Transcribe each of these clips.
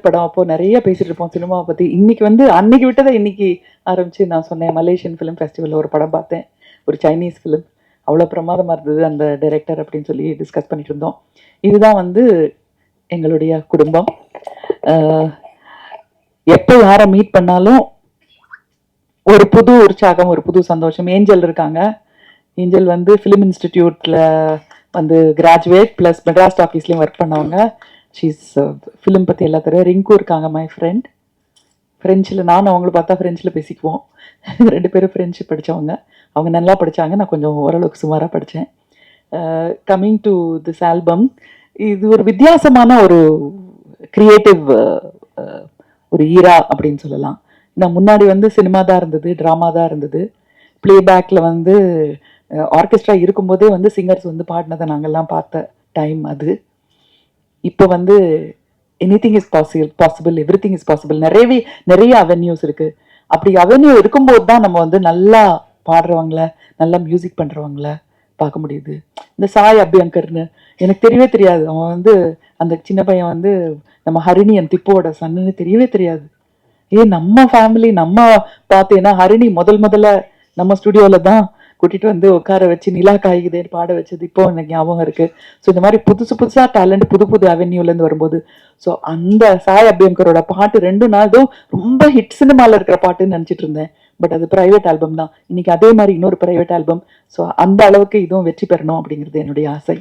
படம் அப்போ நிறைய பேசிட்டு இருப்போம் சினிமாவை பத்தி. இன்னைக்கு வந்து அன்னைக்கு விட்டதை இன்னைக்கு ஆரம்பிச்சு நான் சொன்னேன், மலேசியன் ஃபிலிம் ஃபெஸ்டிவல்ல ஒரு படம் பார்த்தேன், ஒரு சைனீஸ் ஃபிலிம். அவ்வளோ பிரமாதமா இருந்தது அந்த டைரக்டர் அப்படின்னு சொல்லி டிஸ்கஸ் பண்ணிட்டு இருந்தோம். இதுதான் வந்து எங்களுடைய குடும்பம். எப்போ யாரை மீட் பண்ணாலும் ஒரு புது உற்சாகம், ஒரு புது சந்தோஷம். ஏஞ்சல் இருக்காங்க. ஏஞ்சல் வந்து ஃபிலிம் இன்ஸ்டிடியூட்ல வந்து கிராஜுவேட் ப்ளஸ் மெட்ராஸ் ஆஃபீஸ்லேயும் ஒர்க் பண்ணவங்க. ஷீஸ் ஃபிலிம் பற்றி எல்லா தெரியும். ரிங்கு இருக்காங்க, மை ஃப்ரெண்ட். ஃப்ரெஞ்சில் நானும் அவங்கள பார்த்தா ஃப்ரெஞ்சில் பேசிக்குவோம். 2 பேரும் ஃப்ரெஞ்சு படித்தவங்க. அவங்க நல்லா படித்தாங்க, நான் கொஞ்சம் ஓரளவுக்கு சுமாராக படித்தேன். கம்மிங் டு திஸ் ஆல்பம், இது ஒரு வித்தியாசமான ஒரு கிரியேட்டிவ் ஒரு ஈரா அப்படின்னு சொல்லலாம். நான் முன்னாடி வந்து சினிமா தான் இருந்தது, ட்ராமா தான் இருந்தது. பிளேபேக்கில் வந்து ஆர்கெஸ்ட்ரா இருக்கும்போதே வந்து சிங்கர்ஸ் வந்து பாடினதை நாங்கள்லாம் பார்த்த டைம் அது. இப்போ வந்து anything is possible, everything is possible. நிறைய அவென்யூஸ் இருக்கு. அப்படி அவென்யூ இருக்கும்போது தான் நம்ம வந்து நல்லா பாடுறவங்கள, நல்லா மியூசிக் பண்றவங்கள பார்க்க முடியுது. இந்த சாய் அபியங்கர்னு எனக்கு தெரியவே தெரியாது. அவன் வந்து அந்த சின்ன பையன் வந்து நம்ம ஹரிணி என் திப்போட சன்னு தெரியவே தெரியாது. நம்ம ஃபேமிலி நம்ம பார்த்தேன்னா ஹரிணி முதல்ல நம்ம ஸ்டுடியோல தான் கூட்டிட்டு வந்து உட்கார வச்சு நிலா காய்குதேன்னு பாட வச்சது இப்போ எனக்கு ஞாபகம் இருக்கு. ஸோ இந்த மாதிரி புதுசா டேலண்ட் புது அவென்யூலேருந்து வரும்போது, ஸோ அந்த சாய் அபியங்கரோட பாட்டு 2 நாளும் ரொம்ப ஹிட் சினிமாவில் இருக்கிற பாட்டுன்னு நினச்சிட்டு இருந்தேன். பட் அது பிரைவேட் ஆல்பம் தான். இன்னைக்கு அதே மாதிரி இன்னொரு பிரைவேட் ஆல்பம். ஸோ அந்த அளவுக்கு இதுவும் வெற்றி பெறணும் அப்படிங்கிறது என்னுடைய ஆசை.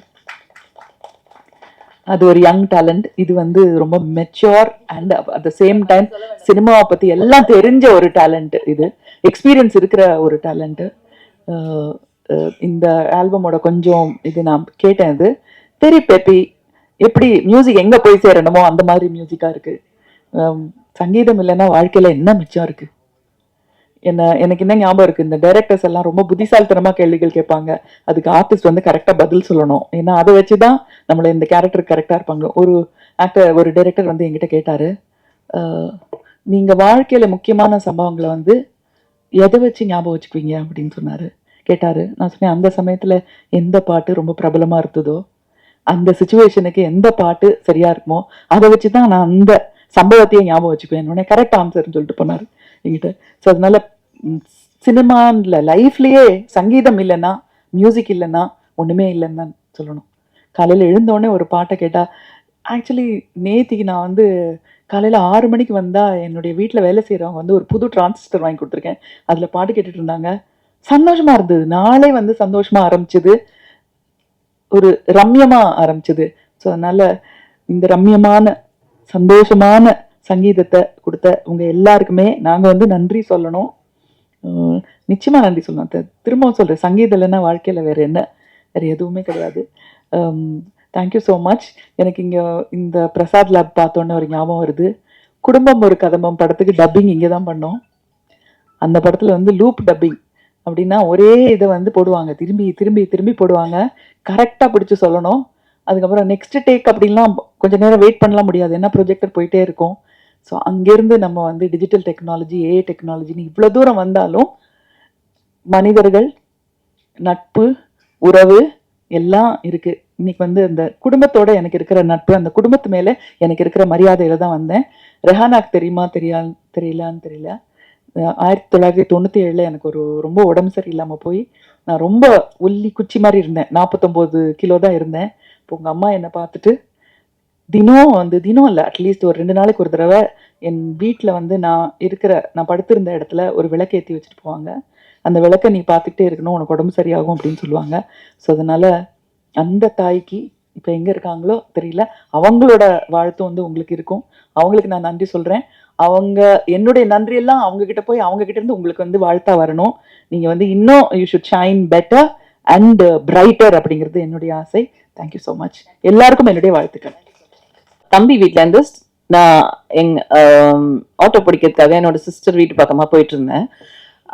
அது ஒரு யங் டேலண்ட். இது வந்து ரொம்ப mature and at the same time சினிமாவை பற்றி எல்லாம் தெரிஞ்ச ஒரு டேலண்ட். இது எக்ஸ்பீரியன்ஸ் இருக்கிற ஒரு டேலண்ட்டு. இந்த ஆல்பமோட கொஞ்சம் இது நான் கேட்டேன். இது தெரி பேப்பி எப்படி மியூசிக் எங்கே போய் சேரணுமோ அந்த மாதிரி மியூசிக்காக இருக்கு. சங்கீதம் இல்லைன்னா வாழ்க்கையில் என்ன மிச்சம் இருக்கு? எனக்கு என்ன ஞாபகம் இருக்கு, இந்த டைரக்டர்ஸ் எல்லாம் ரொம்ப புத்திசாலித்தனமா கேள்விகள் கேட்பாங்க. அதுக்கு ஆர்டிஸ்ட் வந்து கரெக்டாக பதில் சொல்லணும். ஏன்னா அதை வச்சு தான் நம்மளை இந்த கேரக்டர் கரெக்டாக இருப்பாங்க. ஒரு டைரக்டர் வந்து என்கிட்ட கேட்டாரு, நீங்க வாழ்க்கையில முக்கியமான சம்பவங்களை வந்து எதை வச்சு ஞாபகம் வச்சுக்குவீங்க அப்படின்னு கேட்டாரு. நான் சொன்னேன், அந்த சமயத்துல எந்த பாட்டு ரொம்ப பிரபலமா இருந்ததோ, அந்த சிச்சுவேஷனுக்கு எந்த பாட்டு சரியா இருக்குமோ அதை வச்சுதான் நான் அந்த சம்பவத்தையே ஞாபகம் வச்சுக்குவேன். கரெக்ட் ஆன்சர்ன்னு சொல்லிட்டு போனாரு என்கிட்ட. ஸோ அதனால சினிமான்ல லைஃப்லயே சங்கீதம் இல்லைன்னா, மியூசிக் இல்லைன்னா ஒண்ணுமே இல்லைன்னு தான் சொல்லணும். காலையில எழுந்தோடனே ஒரு பாட்டை கேட்டா, ஆக்சுவலி நேத்திக்கு நான் வந்து காலையில் 6 மணிக்கு வந்தால் என்னுடைய வீட்டில் வேலை செய்கிறவங்க வந்து ஒரு புது டிரான்சிஸ்டர் வாங்கி கொடுத்துருக்கேன். அதில் பாட்டு கேட்டுட்டு இருந்தாங்க. சந்தோஷமாக இருந்தது. நாளே வந்து சந்தோஷமாக ஆரம்பிச்சுது, ஒரு ரம்யமாக ஆரம்பிச்சுது. ஸோ அதனால் இந்த ரம்யமான சந்தோஷமான சங்கீதத்தை கொடுத்த உங்கள் எல்லாருக்குமே நாங்கள் வந்து நன்றி சொல்லணும். நிச்சயமாக நன்றி சொல்லணும். திரும்பவும் சொல்கிறேன், சங்கீதம் இல்லைன்னா வாழ்க்கையில் வேறு எதுவுமே கிடையாது. Thank you so much. எனக்கு இங்கே இந்த பிரசாத் லேப் பார்த்தோன்னே ஒரு ஞாபகம் வருது. குடும்பம் ஒரு கதம்பம் படத்துக்கு டப்பிங் இங்கே தான் பண்ணோம். அந்த படத்தில் வந்து லூப் டப்பிங் அப்படின்னா ஒரே இதை வந்து போடுவாங்க, திரும்பி திரும்பி திரும்பி போடுவாங்க. கரெக்டாக பிடிச்சி சொல்லணும். அதுக்கப்புறம் நெக்ஸ்ட் டேக் அப்படின்லாம் கொஞ்சம் நேரம் வெயிட் பண்ணலாம் முடியாது, ஏன்னா ப்ரொஜெக்டர் போயிட்டே இருக்கும். ஸோ அங்கேருந்து நம்ம வந்து டிஜிட்டல் டெக்னாலஜி, ஏஐ டெக்னாலஜின்னு இவ்வளோ தூரம் வந்தாலும் மனிதர்கள், நட்பு, உறவு எல்லாம் இருக்கு. இன்னைக்கு வந்து அந்த குடும்பத்தோட எனக்கு இருக்கிற நட்பு, அந்த குடும்பத்து மேல எனக்கு இருக்கிற மரியாதையில தான் வந்தேன். ரெஹானாக்கு தெரியுமா தெரியலான்னு தெரியல. 1997 எனக்கு ஒரு ரொம்ப உடம்பு சரியில்லாமல் போய் நான் ரொம்ப ஒல்லி குச்சி மாதிரி இருந்தேன். 49 கிலோ தான் இருந்தேன். இப்போ உங்கள் அம்மா என்னை பார்த்துட்டு தினம் இல்லை, அட்லீஸ்ட் ஒரு 2 நாளைக்கு ஒரு தடவை என் வீட்டில் வந்து நான் படுத்திருந்த இடத்துல ஒரு விளக்கேற்றி வச்சுட்டு போவாங்க. அந்த விளக்கை நீ பார்த்துக்கிட்டே இருக்கணும், உனக்கு உடம்பு சரியாகும் அப்படின்னு சொல்லுவாங்க. ஸோ அதனால அந்த தாய்க்கு இப்போ எங்கே இருக்காங்களோ தெரியல, அவங்களோட வாழ்த்து வந்து உங்களுக்கு இருக்கும். அவங்களுக்கு நான் நன்றி சொல்கிறேன். என்னுடைய நன்றியெல்லாம் அவங்க கிட்ட போய் அவங்க கிட்ட இருந்து உங்களுக்கு வந்து வாழ்த்தா வரணும். நீங்கள் வந்து இன்னும் you should shine better and brighter அப்படிங்கிறது என்னுடைய ஆசை. Thank you so much. எல்லாருக்கும் என்னுடைய வாழ்த்துக்கள். தம்பி வீட்டிலேருந்து நான் ஆட்டோ பிடிக்கிறதுக்காக என்னோட சிஸ்டர் வீட்டு பக்கமாக போயிட்டு இருந்தேன்.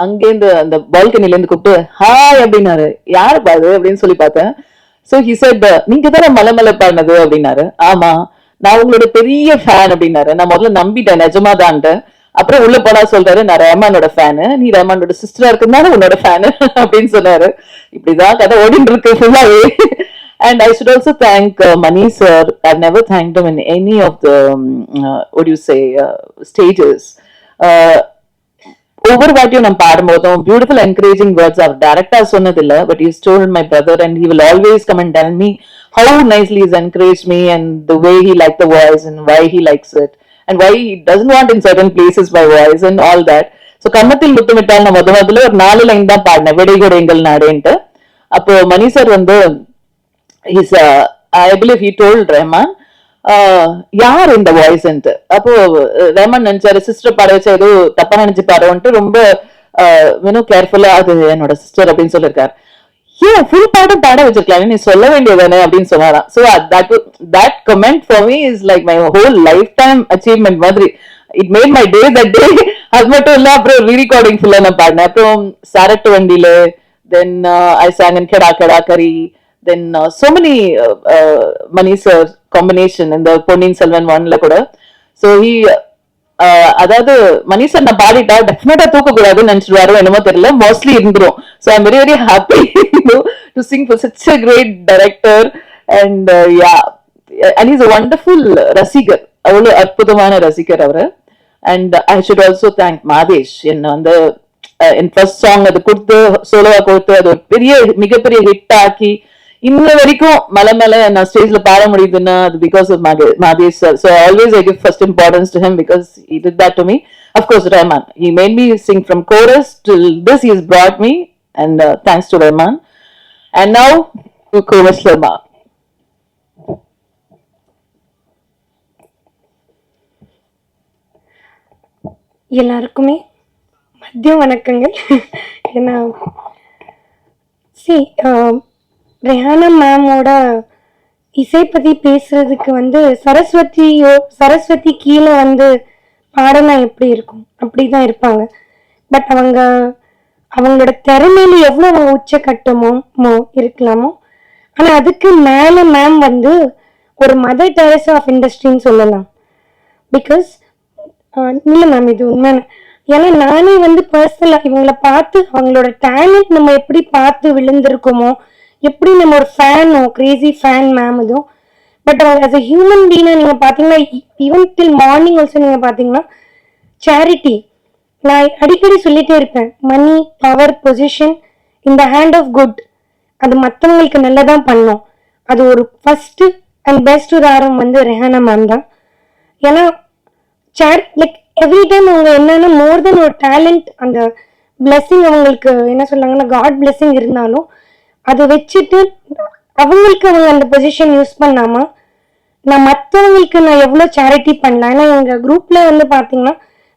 அங்கேருந்து அந்த பால்கனிலேருந்து கூப்பிட்டு ஹாய் அப்படின்னாரு. யாரு பாரு அப்படின்னு சொல்லி பார்த்தேன். ஸோ ஹி செட், நீங்க தானே மலை பாடினது அப்படின்னாரு. ஆமா, நான் உங்களோட பெரிய ஃபேன் அப்படின்னாரு. நான் முதல்ல நம்பிட்டேன், நிஜமாதான்ட்டு. அப்புறம் உள்ள போனா சொல்றாரு, நான் ரஹ்மானோட ஃபேனு, நீ ரஹ்மானோட சிஸ்டரா இருக்குனால உன்னோட ஃபேனு அப்படின்னு சொன்னாரு. இப்படிதான் கதை ஓடிட்டு இருக்கு ஃபுல்லாவே. And I should also thank Mani sir. I've never thanked him in any of the what do you say stages. Uh, over what you know, beautiful encouraging words are director sonadilla, but he's told my brother, and he will always come and tell me how nicely he's encouraged me and the way he liked the voice and why he likes it and why he doesn't want in certain places by voice and all that. So கன்னத்தில் முத்தமிட்டால் நான் முதல்ல ஒரு 4 line தான் பாடினேன், வெடிகொட எங்கள் நாடேன்ட்டு. அப்போ மணி sir வந்து he's I believe he told Rahman யார் இந்த வாய்ஸ்ன்ட்டு. அப்போ ரஹ்மான் நினைச்சாரு சிஸ்டர் பாட வச்சா ஏதோ தப்பா நினைச்சு பாடுவோன்ட்டு ரொம்ப இன்னும் கேர்ஃபுல்லா அது என்னோட சிஸ்டர் அப்படின்னு சொல்லியிருக்காரு. ஏன் ஃபுல் பாடம் பாட வச்சிருக்கலாம், நீ சொல்ல வேண்டியதானே அப்படின்னு சொன்னாராம். So that comment for me is like my whole life time achievement மாதிரி. It made my day that day. அது மட்டும் இல்ல, அப்புறம் ரீரெக்கார்டிங் ஃபுல்லா நான் பாடினேன். அப்புறம் சரட்டு வண்டியில, தென் ஐ சாங் இன் கெடா கெடா கரி, then so many Mani sir combination in the Ponniyin Selvan one la kuda. So he அதாவது மணி சார் நான் பாடிட்டா டெஃபினட்டா தூக்க கூடாதுன்னு நினைச்சிருவாரோ என்னமோ தெரியல, மோஸ்ட்லி இருந்துரும். So I am very very happy to sing for such a great director. And yeah, and is a wonderful ரசிகர், அவ்வளவு அற்புதமான ரசிகர் அவரு. And I should also thank Madhesh. என்ன வந்து என் ஃபர்ஸ்ட் சாங் அது கொடுத்து சோலோவா கொடுத்து அது ஒரு பெரிய மிகப்பெரிய ஹிட் ஆக்கி இன்ன வரைக்கும் மலை மேல நான் ஸ்டேஜ்ல பாட முடியுதுன்னா அது because of Madhesh sir. So always I give first importance to him because he did that to me. Of course Rahman, he made me sing from chorus till this, he has brought me, and thanks to Rahman. And now to Kovash Sharma. எல்லாருக்குமே மதிய வணக்கங்கள். ஏன்னா ரெஹானா மேமோட இசை பற்றி பேசுறதுக்கு வந்து சரஸ்வதி கீழே வந்து பாடனா எப்படி இருக்கும் அப்படிதான் இருப்பாங்க. பட் அவங்களோட திறமையில எவ்வளோ அவங்க உச்சக்கட்டமோ இருக்கலாமோ, ஆனால் அதுக்கு மேலே மேம் வந்து ஒரு மதர் டெரேசா ஆஃப் இண்டஸ்ட்ரின்னு சொல்லலாம். பிகாஸ் இல்லை மேம், இது உண்மை. ஏன்னா நானே வந்து பர்சனலாக இவங்களை பார்த்து அவங்களோட டேலண்ட் நம்ம எப்படி பார்த்து விழுந்திருக்கோமோ, எப்படி நம்ம ஒரு ஃபேனோ கிரேசி ஃபேன் மேம் இதுவும். But as a human Beena நீங்கள் பார்த்தீங்கன்னா ஈவன் டில் மார்னிங் ஆல்சோ நீங்கள் பார்த்தீங்கன்னா சேரிட்டி, நான் அடிக்கடி சொல்லிட்டே இருப்பேன், money power position in the hand of good, அது மற்றவங்களுக்கு நல்லதான் பண்ணோம். அது ஒரு ஃபர்ஸ்ட் அண்ட் பெஸ்ட் உதாரணம் வந்து ரெஹானா மேம் தான். ஏன்னா லைக் எவ்ரி டைம் அவங்க என்னன்னா மோர் தென் ஒரு டேலண்ட், அந்த பிளெஸ்ஸிங் அவங்களுக்கு என்ன சொல்றாங்கன்னா காட் பிளெஸ்ஸிங் இருந்தாலும் அதை வச்சுட்டு அவங்களுக்கு அவங்க அந்த பொசிஷன் யூஸ் பண்ணாம நான் மற்றவங்களுக்கு நான் எவ்வளோ சேரிட்டி பண்ணலாம். ஏன்னா எங்கள் குரூப்ல வந்து பார்த்தீங்கன்னா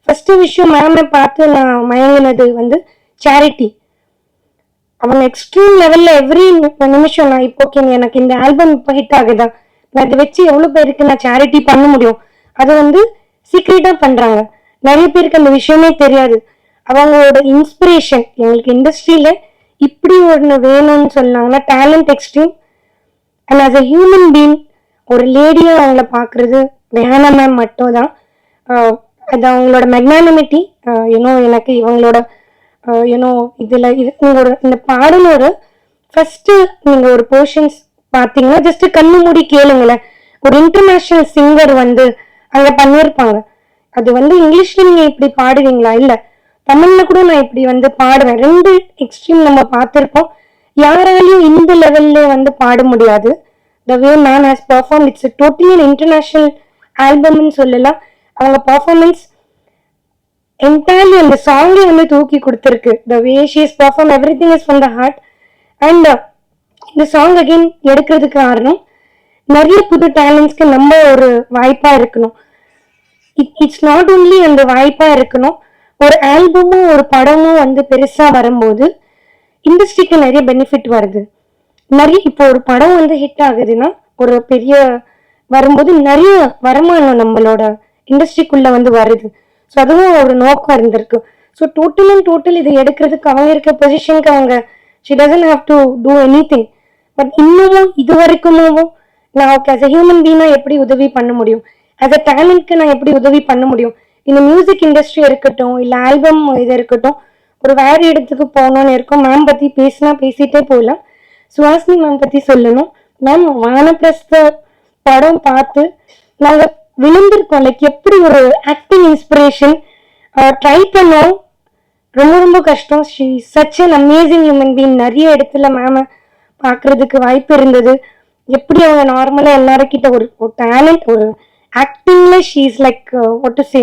ஃபர்ஸ்ட் விஷயம் மேமை பார்த்து நான் மயங்கினது வந்து சேரிட்டி. அவங்க எக்ஸ்ட்ரீம் லெவல்ல எவ்ரி நிமிஷம் நான் இப்போ ஓகே எனக்கு இந்த ஆல்பம் இப்போ ஹிட் ஆகுதா, நான் இதை வச்சு எவ்வளோ பேருக்கு நான் சேரிட்டி பண்ண முடியும், அதை வந்து சீக்ரெட்டா பண்றாங்க. நிறைய பேருக்கு அந்த விஷயமே தெரியாது. அவங்களோட இன்ஸ்பிரேஷன் எங்களுக்கு இண்டஸ்ட்ரியில இப்படி ஒன்று வேணும்னு சொன்னாங்கன்னா talent extreme. And as a human being ஒரு லேடியா அவங்கள பார்க்கறது ரெஹானா மேம் மட்டும் தான். அது அவங்களோட மெக்னானிமிட்டி. எனக்கு இவங்களோட இதுல இந்த பாடலோட ஃபர்ஸ்ட் நீங்க ஒரு போர்ஷன்ஸ் பார்த்தீங்கன்னா ஜஸ்ட் கண்ணு மூடி கேளுங்களேன், ஒரு இன்டர்நேஷனல் சிங்கர் வந்து அங்க பண்ணியிருப்பாங்க. அது வந்து இங்கிலீஷ்ல நீங்க இப்படி பாடுவீங்களா, இல்ல தமிழ்ல கூட நான் இப்படி வந்து பாடுவேன். ரெண்டு எக்ஸ்ட்ரீம் நம்ம பார்த்திருப்போம். யாராலையும் இந்த லெவல்ல வந்து பாட முடியாது. The way man has perform, it's totally an international ஆல்பம்னு சொல்லலாம். அவங்க பெர்ஃபார்மன்ஸ் என்டையர்லி அந்த சாங்கே வந்து தூக்கி கொடுத்துருக்கு. The way she is perform, everything is from the heart. And இந்த சாங் அகெயின் எடுக்கிறதுக்கு காரணம் நிறைய புது டேலண்ட்ஸ்க்கு நம்ம ஒரு வாய்ப்பா இருக்கணும். இட்ஸ் நாட் ஓன்லி அந்த வாய்ப்பா இருக்கணும், ஒரு ஆல்பமும் ஒரு படமும் வந்து பெருசா வரும்போது இண்டஸ்ட்ரிக்கு நிறைய பெனிஃபிட் வருது. நிறைய இப்போ ஒரு படம் வந்து ஹிட் ஆகுதுன்னா ஒரு பெரிய வரும்போது நிறைய வருமானம் நம்மளோட இண்டஸ்ட்ரிக்குள்ள வந்து வருது. ஸோ அதுவும் ஒரு நோக்கம் இருந்திருக்கு. ஸோ டோட்டல் அண்ட் டோட்டல் இதை எடுக்கிறதுக்கு அவங்க இருக்க பொசிஷனுக்கு அவங்க she doesn't have to two anything. But இன்னமும் இது வரைக்கும் நான் okay as a human Beena எப்படி உதவி பண்ண முடியும், ஆஸ் அ டேலண்ட்க்கு நான் எப்படி உதவி பண்ண முடியும். இந்த மியூசிக் இண்டஸ்ட்ரி இருக்கட்டும், இல்லை ஆல்பம் இது இருக்கட்டும், ஒரு வேற இடத்துக்கு போகணும்னு இருக்கும். மேம் பத்தி பேசிட்டே போகலாம். சுஹாசினி மேம் பத்தி சொல்லணும். மேம் வானப்பிரஸ்த படம் பார்த்து நாங்க விழுந்திருக்கோம். லைக் எப்படி ஒரு ஆக்டிங் இன்ஸ்பிரேஷன் ட்ரை பண்ணோம். ரொம்ப ரொம்ப கஷ்டம். She such an amazing human being. நிறைய இடத்துல மேம பார்க்கறதுக்கு வாய்ப்பு இருந்தது. எப்படி அவங்க நார்மலா எல்லாருக்கிட்ட ஒரு டேலண்ட், ஒரு ஆக்டிங்ல she is like what to say,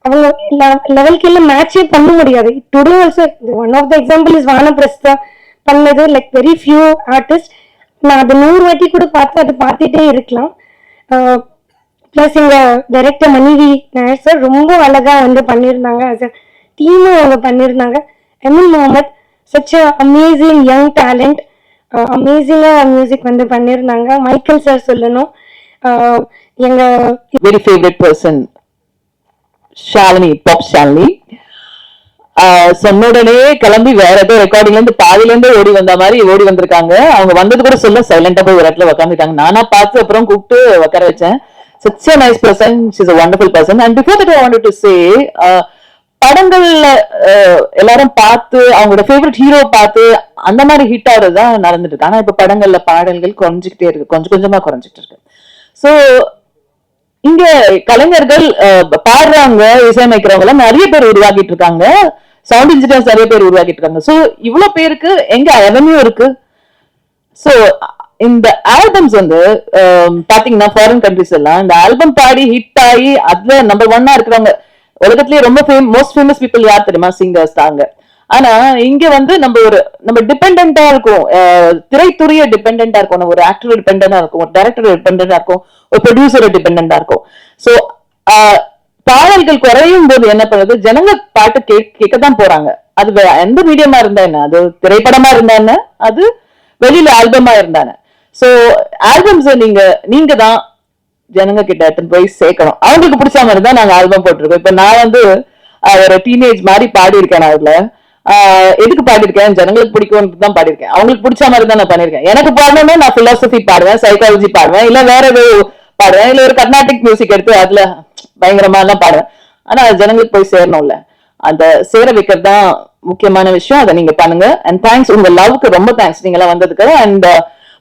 அவங்க லெவலுக்கு எல்லாம் மேட்சே பண்ண முடியாது. Today also one of the example is Vanaprastha பண்ணது. Like very few artist. நான் அது 100 வாட்டி கூட பார்த்து அது பார்த்துட்டே இருக்கலாம். பிளஸ் எங்க டைரக்டர் மணிவி நாயர் சார் ரொம்ப அழகா வந்து பண்ணியிருந்தாங்க. as a டீமும் அவங்க பண்ணியிருந்தாங்க. Emin Muhammad such amazing young talent, அமேசிங்கா மியூசிக் வந்து பண்ணியிருந்தாங்க. மைக்கேல் சார் சொல்லணும். எங்க very favourite person Shalini, pop Shalini. சொன்ன உடனே கிளம்பி வேற ஏதோ ரெக்கார்டிங்ல இருந்து பாதியில இருந்து ஓடி வந்த மாதிரி ஓடி வந்திருக்காங்க. அவங்க வந்தது கூட சொல்ல சைலண்டா போய் ஒரு இடத்துல உட்காந்துட்டாங்க. நானா பார்த்து அப்புறம் கூப்பிட்டு உட்கார வச்சேன். such a nice person, she's a wonderful person. And before that I wanted to say, படங்கள்ல எல்லாரும் பார்த்து அவங்களோட ஃபேவரட் ஹீரோ பார்த்து அந்த மாதிரி ஹிட் ஆகுறதுதான் நடந்துட்டு இருக்கு. ஆனா இப்ப படங்கள்ல பாடல்கள் குறைஞ்சிக்கிட்டே இருக்கு, கொஞ்சம் கொஞ்சமா குறைஞ்சிட்டு இருக்கு. சோ இங்க கலைஞர்கள் பாடுறாங்க, இசையமைக்கிறவங்க எல்லாம் நிறைய பேர் உருவாக்கிட்டு இருக்காங்க, சவுண்ட் இன்ஜினியர்ஸ் நிறைய பேர் உருவாக்கிட்டு இருக்காங்க. சோ இவ்வளவு பேருக்கு எங்க ரெவன்யூ இருக்கு. சோ இந்த ஆல்பம்ஸ் வந்து பாத்தீங்கன்னா ஃபாரின் கண்ட்ரிஸ் எல்லாம் இந்த ஆல்பம் பாடி ஹிட் ஆகி அதுல நம்பர் 1 இருக்கிறவங்க உலகத்திலேயே ரொம்ப மோஸ்ட் ஃபேமஸ் பீப்புள் யார் தெரியுமா? சிங்கர்ஸ் தாங்க. ஆனா இங்க வந்து நம்ம டிபெண்டா இருக்கும், திரைத்துறைய டிபெண்டா இருக்கும், ஒரு ஆக்டர் டிபெண்டா இருக்கும், ஒரு டைரக்டர் டிபெண்டா இருக்கும், ஒரு ப்ரொடியூசர் டிபெண்டா இருக்கும். சோ பாடல்கள் குறையும் போது என்ன பண்ணுது, ஜனங்க பாட்டு கேட்கத்தான் போறாங்க. அது எந்த மீடியமா இருந்தா என்ன, அது திரைப்படமா இருந்தா என்ன, அது வெளியில ஆல்பமா இருந்தானே. சோ ஆல்பம்ஸ் நீங்க தான் ஜனங்க கிட்ட எடுத்துன்னு போய் சேர்க்கணும். அவங்களுக்கு பிடிச்ச மாதிரி தான் நாங்க ஆல்பம் போட்டிருக்கோம். இப்ப நான் வந்து ஒரு டீனேஜ் மாதிரி பாடி இருக்கேன். நான் அதுல எதுக்கு பாடிருக்கேன், ஜனங்களுக்கு பிடிக்கும்னு தான் பாடிருக்கேன். அவங்களுக்கு பிடிச்ச மாதிரி தான் நான் பண்ணிருக்கேன். எனக்கு பாடணும்னா நான் பிலாசபி பாடுவேன், சைக்காலஜி பாடுவேன், இல்ல வேற ஏதோ பாடுவேன், இல்ல ஒரு கர்நாடிக் மியூசிக் எடுத்து அதுல பயங்கரமா எல்லாம் பாடுவேன். ஆனா அது ஜனங்களுக்கு போய் சேரணும்ல, அந்த சேர வைக்கிறது தான் முக்கியமான விஷயம். அதை நீங்க பண்ணுங்க. அண்ட் தேங்க்ஸ், உங்க லவ்க்கு ரொம்ப தேங்க்ஸ் நீங்க எல்லாம் வந்ததுக்கு. அண்ட்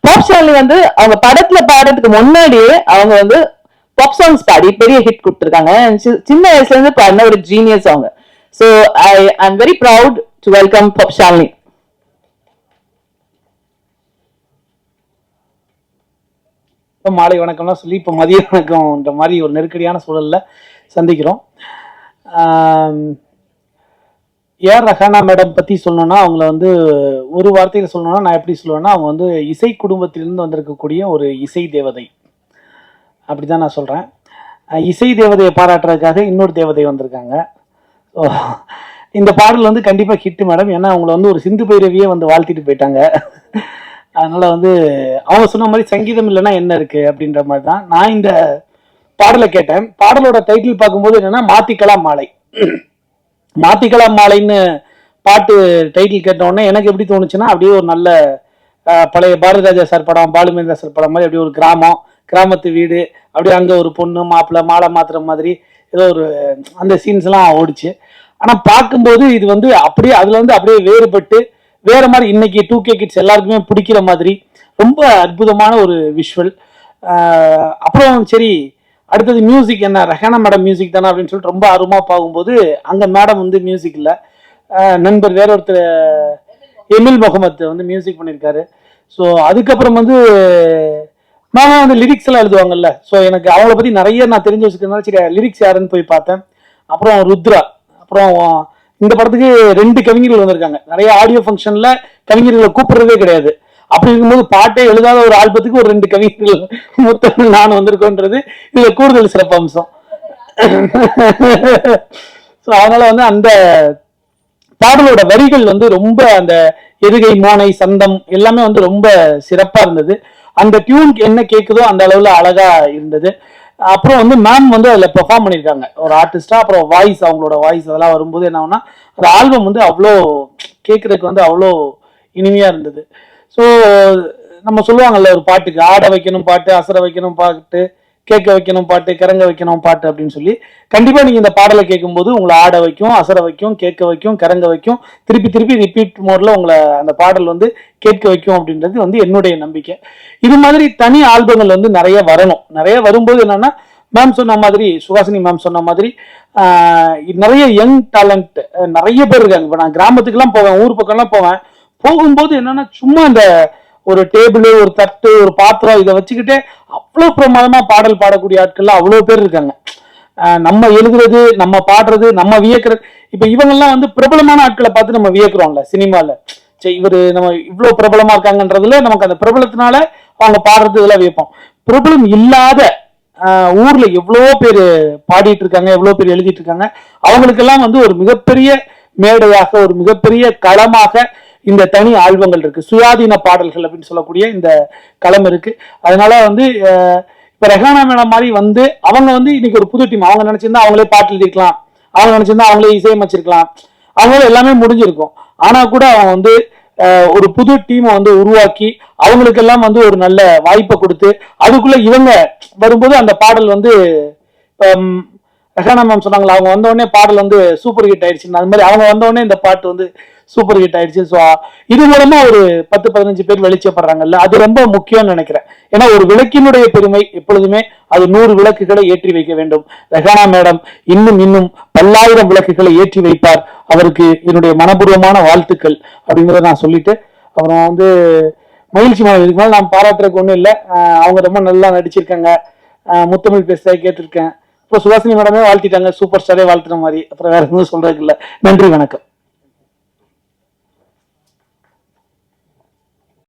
பாப் ஷாலினி வந்து அவங்க படத்துல பாடுறதுக்கு முன்னாடியே அவங்க வந்து பாப் சாங்ஸ் பாடி பெரிய ஹிட் கொடுத்துருக்காங்க. சின்ன வயசுல இருந்து பாடின ஒரு ஜீனியஸ் அவங்க. So I am very proud to welcome pop Shalini. மாலை வணக்கம்லாம் சொல்லி இப்போ மதிய வணக்கம்ன்ற மாதிரி ஒரு நெருக்கடியான சூழல்ல சந்திக்கிறோம். ஏஆர் ரஹானா மேடம் பற்றி சொல்லணும்னா, அவங்கள வந்து ஒரு வார்த்தையில் சொல்லணும்னா நான் எப்படி சொல்லுவேன்னா, அவங்க வந்து இசை குடும்பத்திலிருந்து வந்திருக்கக்கூடிய ஒரு இசை தேவதை, அப்படி தான் நான் சொல்கிறேன். இசை தேவதையை பாராட்டுறதுக்காக இன்னொரு தேவதை வந்திருக்காங்க. ஸோ இந்த பாடல் வந்து கண்டிப்பாக ஹிட்டு மேடம். ஏன்னா அவங்கள வந்து ஒரு சிந்து பைரவியே வந்து வாழ்த்திட்டு போயிட்டாங்க. அதனால் வந்து அவங்க சொன்ன மாதிரி சங்கீதம் இல்லைன்னா என்ன இருக்குது அப்படின்ற மாதிரி தான் நான் இந்த பாடலை கேட்டேன். பாடலோட டைட்டில் பார்க்கும்போது என்னென்னா மாத்திக்கலாம் மாலை. மாத்திக்கலாம் மாலைன்னு பாட்டு டைட்டில் கேட்டோடனே எனக்கு எப்படி தோணுச்சுன்னா, அப்படியே ஒரு நல்ல பழைய பாரதிராஜா சார் படம், பாலுமேந்திரா சார் படம் மாதிரி, அப்படியே ஒரு கிராமத்து வீடு, அப்படியே அங்கே ஒரு பொண்ணு மாப்பிள்ளை மாலை மாத்துற மாதிரி ஏதோ ஒரு அந்த சீன்ஸ்லாம் ஓடிச்சு. ஆனால் பார்க்கும்போது இது வந்து அப்படியே அதில் வந்து அப்படியே வேறுபட்டு வேற மாதிரி இன்னைக்கு 2K கிட்ஸ் எல்லாருக்குமே பிடிக்கிற மாதிரி ரொம்ப அற்புதமான ஒரு விஷுவல். அப்புறம் சரி அடுத்தது மியூசிக் என்ன, ரஹானா மேடம் மியூசிக் தானே அப்படின்னு சொல்லிட்டு ரொம்ப ஆர்வமாக பார்க்கும்போது அங்கே மேடம் வந்து மியூசிக் இல்லை, நண்பர் வேற ஒருத்தர் எமில் முகமது வந்து மியூசிக் பண்ணியிருக்காரு. ஸோ அதுக்கப்புறம் வந்து மேம் வந்து லிரிக்ஸ் எல்லாம் எழுதுவாங்கல்ல. ஸோ எனக்கு அவங்கள பற்றி நிறைய நான் தெரிஞ்சு வச்சுக்கிறதுனால சரி லிரிக்ஸ் யாருன்னு போய் பார்த்தேன். அப்புறம் ருத்ரா, அப்புறம் இந்த படத்துக்கு 2 கவிஞர்கள் வந்திருக்காங்க. நிறைய ஆடியோ ஃபங்க்ஷன்ல கவிஞர்களை கூப்பிடுறதே கிடையாது. அப்படி இருக்கும்போது பாட்டே எழுதாத ஒரு ஆல்பத்துக்கு ஒரு 2 கவிஞர்கள் மொத்தம் நான் வந்திருக்கோன்றது இதுல கூடுதல் சிறப்பு அம்சம். ஸோ அதனால வந்து அந்த பாடலோட வரிகள் வந்து ரொம்ப அந்த எதுகை மோனை சந்தம் எல்லாமே வந்து ரொம்ப சிறப்பா இருந்தது. அந்த டியூன் என்ன கேட்குதோ அந்த அளவுல அழகா இருந்தது. அப்புறம் வந்து மேம் வந்து அதில் பெர்ஃபார்ம் பண்ணியிருக்காங்க ஒரு ஆர்டிஸ்டா. அப்புறம் வாய்ஸ், அவங்களோட வாய்ஸ் அதெல்லாம் வரும்போது என்ன ஆகுனா அந்த ஆல்பம் வந்து அவ்வளோ கேட்குறதுக்கு வந்து அவ்வளோ இனிமையாக இருந்தது. ஸோ நம்ம சொல்லுவாங்கல்ல, ஒரு பாட்டுக்கு ஆட வைக்கணும் பாட்டு, அசர வைக்கணும் பாட்டு, கேட்க வைக்கணும் பாட்டு, கிறங்க வைக்கணும் பாட்டு அப்படின்னு சொல்லி கண்டிப்பா நீங்க இந்த பாடலை கேட்கும்போது உங்களை ஆட வைக்கும், அசர வைக்கும், கேட்க வைக்கும், கிறங்க வைக்கும், திருப்பி திருப்பி ரிப்பீட் மோட்ல உங்களை அந்த பாடல் வந்து கேட்க வைக்கும் அப்படின்றது வந்து என்னுடைய நம்பிக்கை. இது மாதிரி தனி ஆல்பங்கள் வந்து நிறைய வரணும். நிறைய வரும்போது என்னன்னா மேம் சொன்ன மாதிரி, சுஹாசினி மேம் சொன்ன மாதிரி நிறைய யங் டேலண்ட் நிறைய பேர் இருக்காங்க. இப்போ நான் கிராமத்துக்குலாம் போவேன், ஊர் பக்கம்லாம் போவேன். போகும்போது என்னன்னா சும்மா இந்த ஒரு டேபிள், ஒரு தட்டு, ஒரு பாத்திரம் இதை வச்சுக்கிட்டே அவ்வளோ பிரமாதமா பாடல் பாடக்கூடிய ஆட்கள்லாம் அவ்வளோ பேர் இருக்காங்க. நம்ம எழுதுறது, நம்ம பாடுறது, நம்ம வியக்கிறது. இப்போ இவங்கெல்லாம் வந்து பிரபலமான ஆட்களை பார்த்து நம்ம வியக்கிறோம்ல சினிமால. சரி, இவர் நம்ம இவ்வளோ பிரபலமா இருக்காங்கன்றதுல நமக்கு அந்த பிரபலத்தினால அவங்க பாடுறது இதெல்லாம் வியப்போம். பிரபலம் இல்லாத ஊர்ல எவ்வளவோ பேர் பாடிட்டு இருக்காங்க, எவ்வளவு பேர் எழுதிட்டு இருக்காங்க. அவங்களுக்கெல்லாம் வந்து ஒரு மிகப்பெரிய மேடையாக, ஒரு மிகப்பெரிய களமாக இந்த தனி ஆல்பங்கள் இருக்கு. சுயாதீன பாடல்கள் அப்படின்னு சொல்லக்கூடிய இந்த களம் இருக்கு. அதனால வந்து இப்ப ரெஹானா மேடம் மாதிரி வந்து அவங்க வந்து இன்னைக்கு ஒரு புது டீம். அவங்க நினைச்சிருந்தா அவங்களே பாட்டு எழுதிருக்கலாம், அவங்க நினைச்சிருந்தா அவங்களே இசையமைச்சிருக்கலாம், அவங்களே எல்லாமே முடிஞ்சிருக்கும். ஆனா கூட அவங்க வந்து ஒரு புது டீமை வந்து உருவாக்கி அவங்களுக்கெல்லாம் வந்து ஒரு நல்ல வாய்ப்பை கொடுத்து அதுக்குள்ள இவங்க வரும்போது அந்த பாடல் வந்து ரெஹானா மேம் சொன்னாங்களா, அவங்க வந்த உடனே பாடல் வந்து சூப்பர் ஹிட் ஆயிடுச்சு. அது மாதிரி அவங்க வந்த உடனே இந்த பாட்டு வந்து சூப்பர் ஹிட் ஆயிடுச்சு. ஸோ இது மூலமா ஒரு 10-15 பேர் வெளிச்சப்படுறாங்கல்ல, அது ரொம்ப முக்கியம்னு நினைக்கிறேன். ஏன்னா ஒரு விளக்கினுடைய பெருமை எப்பொழுதுமே அது 100 விளக்குகளை ஏற்றி வைக்க வேண்டும். ரெஹானா மேடம் இன்னும் இன்னும் 10,000 விளக்குகளை ஏற்றி வைப்பார். அவருக்கு என்னுடைய மனப்பூர்வமான வாழ்த்துக்கள் அப்படிங்கிறத நான் சொல்லிட்டு, அப்புறம் வந்து மகிழ்ச்சி மேடம், இதுக்கு மேலே நான் பாராட்டுறதுக்கு ஒன்றும் இல்லை. அவங்க ரொம்ப நல்லா நடிச்சிருக்காங்க. முத்தமிழ் பேச கேட்டிருக்கேன். இப்போ சுஹாசினி மேடமே வாழ்த்திட்டாங்க, சூப்பர் ஸ்டாரே வாழ்த்துற மாதிரி. அப்புறம் வேற எதுவும் சொல்றதுக்கு இல்லை. நன்றி, வணக்கம்.